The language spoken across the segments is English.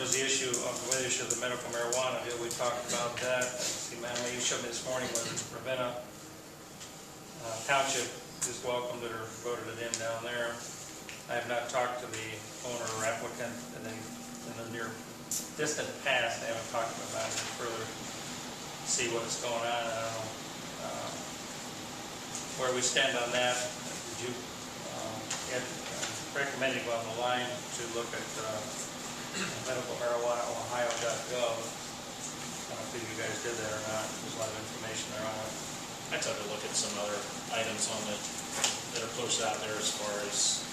was the issue of the medical marijuana deal. We talked about that. The man you showed me this morning was Ravenna Township is welcome that are voted it in down there. I have not talked to the owner or applicant in the near distant past. I haven't talked to them about it further. See what's going on. I don't know where we stand on that. Did you recommended on the line to look at medical marijuana ohio.gov. I don't know if you guys did that or not. There's a lot of information there on it. I took a look at some other items on that are posted out there as far as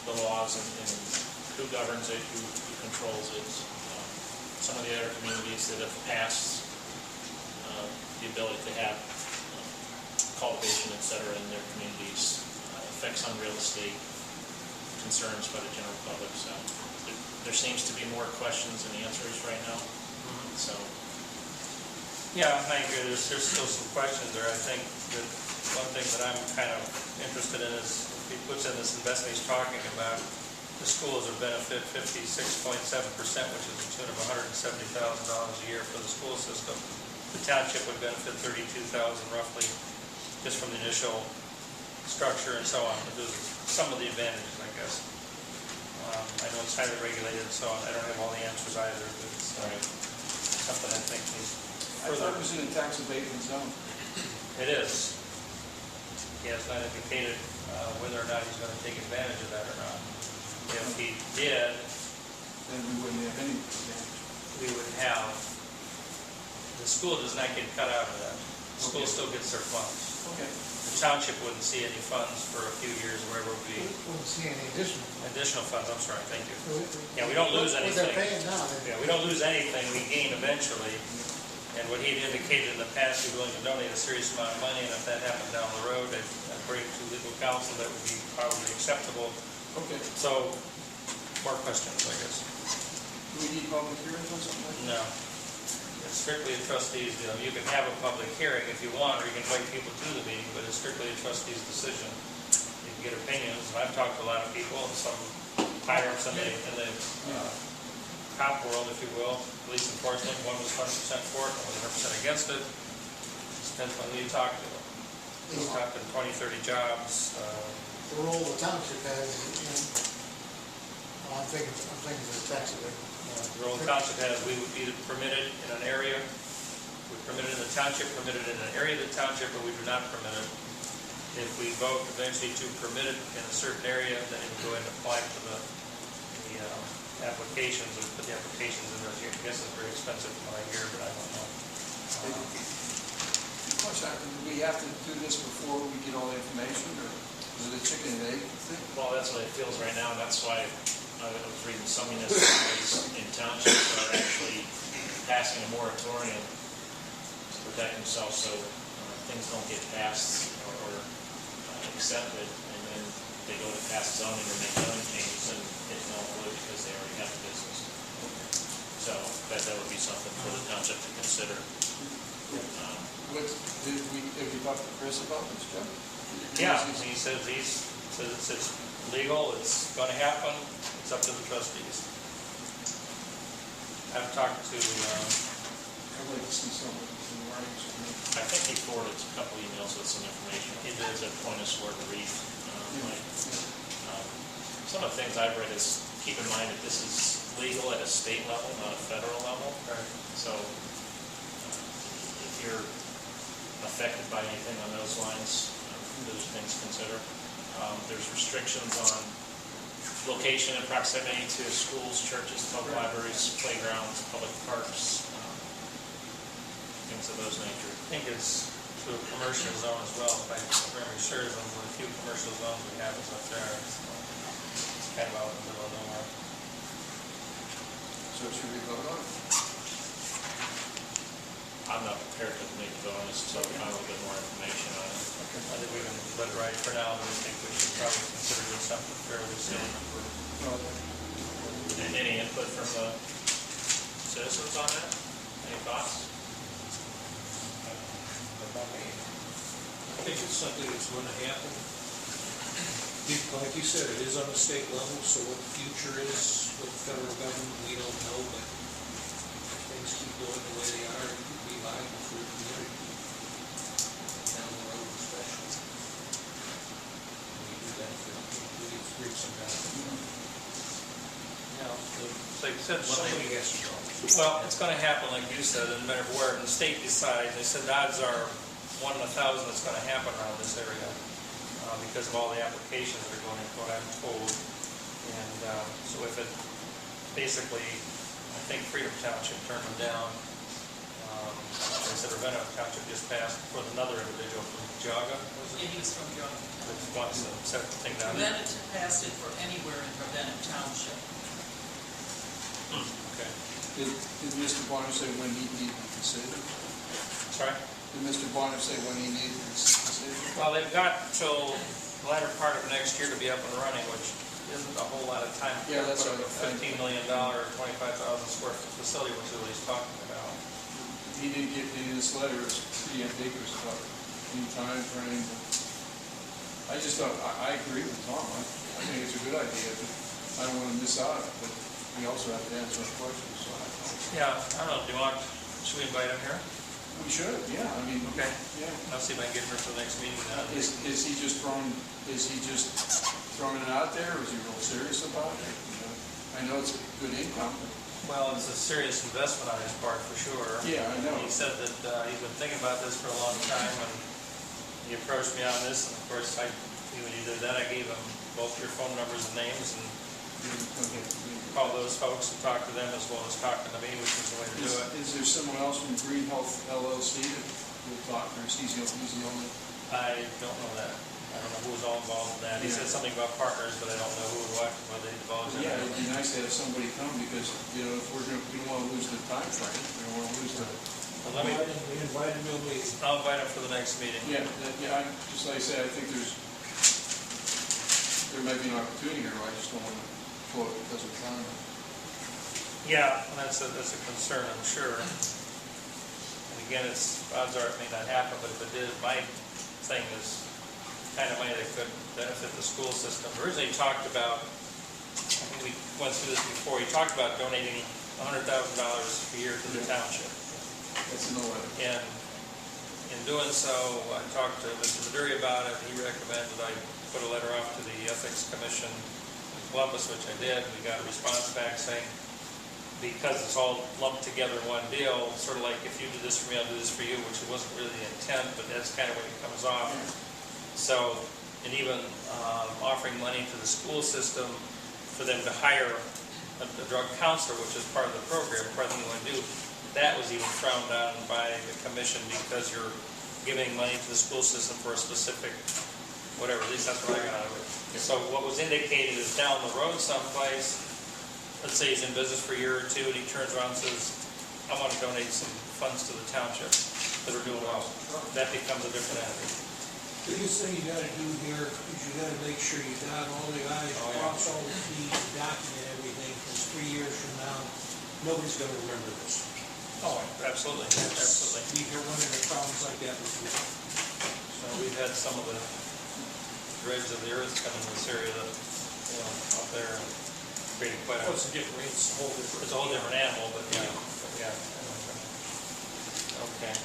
the laws and who governs it, who controls it. Some of the other communities that have passed the ability to have cultivation, etc., in their communities, effects on real estate, concerns by the general public. So there seems to be more questions than answers right now. So yeah, I agree. There's still some questions there. I think that one thing that I'm kind of interested in is he puts in this investment he's talking about. The schools are benefit 56.7%, which is a tune of $170,000 a year for the school system. The township would benefit $32,000 roughly, just from the initial structure and so on. But there's some of the advantages, I guess. I know it's highly regulated and so on. I don't have all the answers either, but it's something I think needs further. I thought it was in a tax abatement zone. It is. He has not indicated whether or not he's going to take advantage of that or not. If he did, then we wouldn't have any advantage. we would have, the school does not get cut out of that. The school still gets their funds. Okay. The township wouldn't see any funds for a few years, wherever it would be. Wouldn't see any additional. Funds, I'm sorry, thank you. Yeah, we don't lose anything. What they're paying now. Yeah, we don't lose anything, we gain eventually. And what he'd indicated in the past, he's willing to donate a serious amount of money, and if that happened down the road, I'd bring it to legal counsel, that would be probably acceptable. Okay. So, more questions, I guess. Do we need public hearings on something like that? No. It's strictly a trustee's deal. You can have a public hearing if you want, or you can invite people to the meeting, but it's strictly a trustee's decision. You can get opinions, and I've talked to a lot of people, and some tyrants in the cop world, if you will, police enforcement. One was 100% for it, one was 100% against it. It depends on who you talk to. He's talking 20, 30 jobs. The role the township has I'm thinking of the tax abatement. The role the township has, we would be permitted in an area, we permitted in the township, permitted in an area of the township, but we do not permit it. If we vote eventually to permit it in a certain area, then it would go ahead and apply to the applications, and put the applications in there. I guess it's very expensive from what I hear, but I don't know. Question, do we have to do this before we get all the information, or is it a chicken and egg thing? well, that's what it feels right now, and that's why I was reading some municipalities in townships are actually passing a moratorium to protect themselves so things don't get passed or accepted, and then they go to pass zoning or make zoning changes and it's null and void because they already have a business. So that would be something for the township to consider. Have you talked to Chris about this, Joe? Yeah, he says it's legal, it's going to happen, it's up to the trustees. I've talked to, I'd like to see some in writing. I think he forwarded a couple emails with some information. He did. There's a point us where to read. Some of the things I've read is keep in mind that this is legal at a state level, not a federal level. right. So if you're affected by anything on those lines, those things to consider. There's restrictions on location and proximity to schools, churches, public libraries, playgrounds, public parks, things of those nature. I think it's to a commercial zone as well. If I remember, sure, one of the few commercial zones we have is up there. So it's kind of out in the middle of nowhere. So should we vote on it? I'm not prepared to make a vote on this until we find a little bit more information on it. I think we can let it ride for now, but I think we should probably consider doing something fairly soon. And any input from the citizens on that? Any thoughts? I think it's something that's going to happen. Like you said, it is on the state level, so what the future is with the federal government, we don't know, but they said when Somebody they, has to go. well, it's gonna happen, like you said, no matter where, and the state decides, they said odds are 1 in 1,000 it's gonna happen around this area, because of all the applications that are going in, what I'm told. And, so if it, basically, I think Freedom Township turned them down. They said Ravenna Township just passed for another individual from Jaga, was Yeah, it? he was from John. That wants to set the thing down. Ravenna passed it for anywhere in Ravenna Township. Okay. Did Mr. Bonner say when he needed the decision? Sorry? Did Mr. Bonner say when he needed this decision? Well, they've got till the latter part of next year to be up and running, which isn't a whole lot of time. Yeah, that's Put up right. a $15 million, 25,000 square foot facility, which is what he's talking about. He didn't get any of this letter, it's pretty ambiguous about any time frame. I just thought, I agree with Tom, I think it's a good idea, but I don't want to miss out, but we also have to answer those questions, so I Yeah, I don't know, do you want, should we invite him here? we should, yeah, I mean, Okay. yeah. I'll see if I can get him for the next meeting then. Is he just throwing it out there, or is he real serious about it? You know, I know it's good income, but Well, it's a serious investment on his part, for sure. yeah, I know. He said that he's been thinking about this for a long time, and he approached me on this, and of course, he did that, I gave him both your phone numbers and names, and call those folks and talk to them as well as talking to me, which is the way to do it. Is there someone else from Green Health LLC that we'll talk, or is he the only? I don't know that. I don't know who's all involved in that. He said something about partners, but I don't know who and what, whether they divulged it. Yeah, it'd be nice to have somebody come, because, you know, if we don't want to lose the time frame, we don't want to lose the. Well, let me, We invited him, we'll meet. I'll invite him for the next meeting. Yeah, just like I said, I think there might be an opportunity here, I just don't want to blow it because of time. Yeah, and that's a concern, I'm sure. And again, odds are it may not happen, but if it did, my thing is kind of money that could benefit the school system. Originally he talked about, I think we went through this before, he talked about donating $100,000 a year to the township. That's no way. And in doing so, I talked to Mr. Maduri about it. He recommended I put a letter off to the Ethics Commission in Columbus, which I did. We got a response back saying, because it's all lumped together in one deal, sort of like if you do this for me, I'll do this for you, which it wasn't really the intent, but that's kind of what it comes off. So, and even offering money to the school system for them to hire a drug counselor, which is part of the program, part of the thing you want to do, that was even frowned on by the commission because you're giving money to the school system for a specific, whatever, at least that's what I got out of it. So what was indicated is down the road someplace, let's say he's in business for a year or two and he turns around and says, I want to donate some funds to the township that are doing well. That becomes a different entity. Biggest thing you gotta do here is you gotta make sure you dot all the i's, cross all the t's, document everything, because 3 years from now, nobody's gonna remember this. Oh, absolutely, absolutely. We've been running into problems like that before. So we've had some of the dregs of the earth come in this area that, you know, up there and created quite a. What's the difference? It's a whole different. It's a whole different animal, but yeah, yeah. Okay.